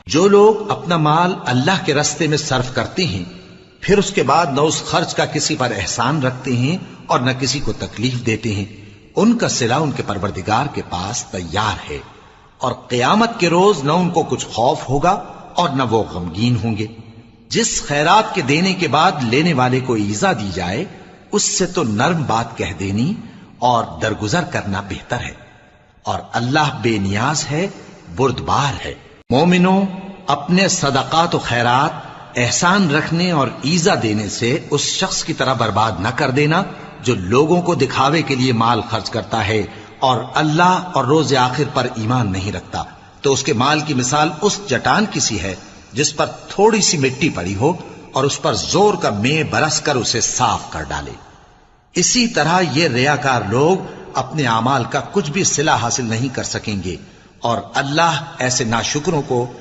जो लोग अपना माल अल्लाह के रास्ते में सर्फ करते हैं, फिर उसके बाद न उस खर्च का किसी पर एहसान रखते हैं और न किसी को तकलीफ देते हैं, उनका सिला उनके परवरदिगार के पास तैयार है। और क़यामत के रोज न उनको कुछ खौफ होगा और न वो गमगीन होंगे। जिस खैरात के देने के बाद लेने वाले को ईजा दी जाए, उससे तो नर्म बात कह देनी और दरगुजर करना बेहतर है। और अल्लाह बेनियाज है, बुर्दबार है। मोमिनो, अपने सदकात और खैरात एहसान रखने और ईजा देने से उस शख्स की तरह बर्बाद न कर देना जो लोगों को दिखावे के लिए माल खर्च करता है और अल्लाह और रोज आखिर पर ईमान नहीं रखता। तो उसके माल की मिसाल उस चट्टान की सी है जिस पर थोड़ी सी मिट्टी पड़ी हो और उस पर जोर का मेंह बरस कर उसे साफ कर डाले। इसी तरह ये रियाकार लोग अपने अमाल का कुछ भी सिला हासिल नहीं कर सकेंगे और अल्लाह ऐसे नाशुकरों को